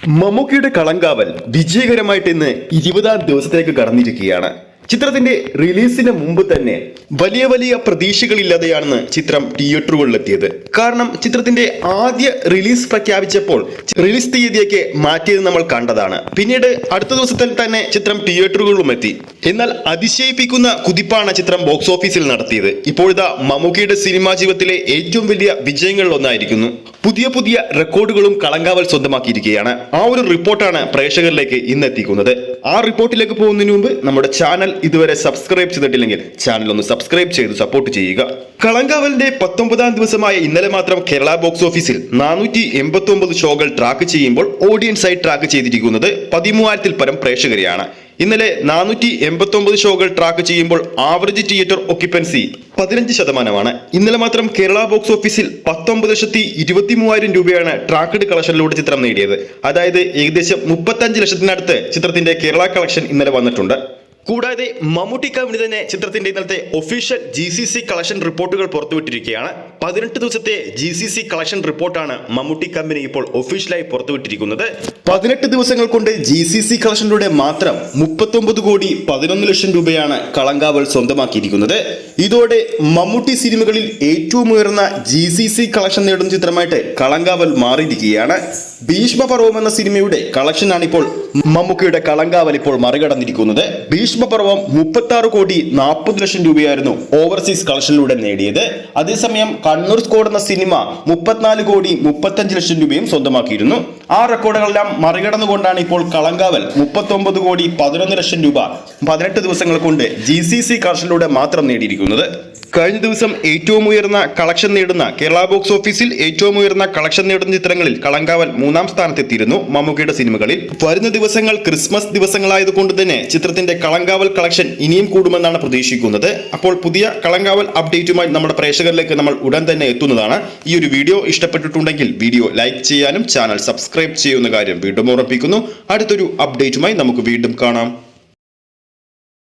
മമ്മൂക്കിയുടെ കളങ്കാവൽ വിജയകരമായിട്ട് ഇന്ന് 20-ാം ദിവസത്തേക്ക് കടന്നിരിക്കുകയാണ്. ചിത്രത്തിന്റെ റിലീസിന് മുമ്പ് തന്നെ വലിയ വലിയ പ്രതീക്ഷകളില്ലാതെയാണ് ചിത്രം തിയേറ്ററുകളിലെത്തിയത്. കാരണം ചിത്രത്തിന്റെ ആദ്യ റിലീസ് പ്രഖ്യാപിച്ചപ്പോൾ റിലീസ് തീയതിയൊക്കെ മാറ്റിയത് നമ്മൾ കണ്ടതാണ്. പിന്നീട് അടുത്ത ദിവസത്തിൽ തന്നെ ചിത്രം തിയേറ്ററുകളിലും എത്തി. എന്നാൽ അതിശയിപ്പിക്കുന്ന കുതിപ്പാണ് ചിത്രം ബോക്സ് ഓഫീസിൽ നടത്തിയത്. ഇപ്പോഴിതാ മമ്മൂക്കിയുടെ സിനിമാ ജീവിതത്തിലെ ഏറ്റവും വലിയ വിജയങ്ങളിൽ ഒന്നായിരിക്കുന്നു. പുതിയ പുതിയ റെക്കോർഡുകളും കളങ്കാവൽ സ്വന്തമാക്കിയിരിക്കുകയാണ്. ആ ഒരു റിപ്പോർട്ടാണ് പ്രേക്ഷകരിലേക്ക് ഇന്ന് എത്തിക്കുന്നത്. ആ റിപ്പോർട്ടിലേക്ക് പോകുന്നതിന് മുമ്പ് നമ്മുടെ ചാനൽ ഇതുവരെ സബ്സ്ക്രൈബ് ചെയ്തിട്ടില്ലെങ്കിൽ ചാനൽ ഒന്ന് സബ്സ്ക്രൈബ് ചെയ്ത് സപ്പോർട്ട് ചെയ്യുക. കളങ്കാവലിന്റെ 19-ാം ദിവസമായ ഇന്നലെ മാത്രം കേരള ബോക്സ് ഓഫീസിൽ 489 ഷോകൾ ട്രാക്ക് ചെയ്യുമ്പോൾ ഓഡിയൻസായി ട്രാക്ക് ചെയ്തിരിക്കുന്നത് 13,000-ൽ പരം പ്രേക്ഷകരെയാണ്. ഇന്നലെ 489 ഷോകൾ ട്രാക്ക് ചെയ്യുമ്പോൾ ആവറേജ് തിയേറ്റർ ഒക്യുപ്പൻസി 15%. ഇന്നലെ മാത്രം കേരള ബോക്സ് ഓഫീസിൽ 19,23,000 രൂപയാണ് ട്രാക്കഡ് കളക്ഷനിലൂടെ ചിത്രം നേടിയത്. അതായത് ഏകദേശം 35 ലക്ഷത്തിനടുത്ത് ചിത്രത്തിന്റെ കേരള കളക്ഷൻ ഇന്നലെ വന്നിട്ടുണ്ട്. കൂടാതെ മമ്മൂട്ടി കമ്പനി തന്നെ ചിത്രത്തിന്റെ ഇന്നലത്തെ ഒഫീഷ്യൽ GCC കളക്ഷൻ റിപ്പോർട്ടുകൾ പുറത്തുവിട്ടിരിക്കുകയാണ്. 18 ദിവസത്തെ GCC കളക്ഷൻ റിപ്പോർട്ടാണ് മമ്മൂട്ടി കമ്പനി ഇപ്പോൾ ഒഫീഷ്യലായി പുറത്തുവിട്ടിരിക്കുന്നത്. 18 ദിവസങ്ങൾ കൊണ്ട് GCC കളക്ഷനിലൂടെ മാത്രം 39,11,00,000 രൂപയാണ് കളങ്കാവൽ സ്വന്തമാക്കിയിരിക്കുന്നത്. ഇതോടെ മമ്മൂട്ടി സിനിമകളിൽ ഏറ്റവും ഉയർന്ന GCC കളക്ഷൻ നേടുന്ന ചിത്രമായിട്ട് കളങ്കാവൽ മാറിയിരിക്കുകയാണ്. ഭീഷ്മപർവം എന്ന സിനിമയുടെ കളക്ഷനാണ് ഇപ്പോൾ മമ്മൂക്കിയുടെ കളങ്കാവൽ ഇപ്പോൾ മറികടന്നിരിക്കുന്നത്. ഭീഷ്മപർവം 36,40,00,000 രൂപയായിരുന്നു ഓവർസീസ് കളക്ഷനിലൂടെ നേടിയത്. അതേസമയം കണ്ണൂർ സ്ക്വാഡ് എന്ന സിനിമ 34,35,00,000 രൂപയും സ്വന്തമാക്കിയിരുന്നു. ആ റെക്കോർഡുകളെല്ലാം മറികടന്നുകൊണ്ടാണ് ഇപ്പോൾ കളങ്കാവൽ 39,11,00,000 രൂപ 18 ദിവസങ്ങൾ കൊണ്ട് GCC കളക്ഷനിലൂടെ മാത്രം നേടിയിരിക്കുന്നത്. കഴിഞ്ഞ ദിവസം ഏറ്റവും ഉയർന്ന കളക്ഷൻ നേടുന്ന കേരള ബോക്സ് ഓഫീസിൽ ഏറ്റവും ഉയർന്ന കളക്ഷൻ നേടുന്ന ചിത്രങ്ങളിൽ കളങ്കാവൽ 3-ാം സ്ഥാനത്തെത്തിയിരുന്നു മമ്മൂക്കിയുടെ സിനിമകളിൽ. വരുന്ന ദിവസങ്ങൾ ക്രിസ്മസ് ദിവസങ്ങളായതുകൊണ്ട് തന്നെ ചിത്രത്തിന്റെ കളങ്കാവൽ കളക്ഷൻ ഇനിയും കൂടുമെന്നാണ് പ്രതീക്ഷിക്കുന്നത്. അപ്പോൾ പുതിയ കളങ്കാവൽ അപ്ഡേറ്റുമായി നമ്മുടെ പ്രേക്ഷകരിലേക്ക് നമ്മൾ ഉടൻ തന്നെ എത്തുന്നതാണ്. ഈ ഒരു വീഡിയോ ഇഷ്ടപ്പെട്ടിട്ടുണ്ടെങ്കിൽ വീഡിയോ ലൈക്ക് ചെയ്യാനും ചാനൽ സബ്സ്ക്രൈബ് ചെയ്യുന്ന കാര്യം വീണ്ടും ഓർമ്മിപ്പിക്കുന്നു. അടുത്തൊരു അപ്ഡേറ്റുമായി നമുക്ക് വീണ്ടും കാണാം.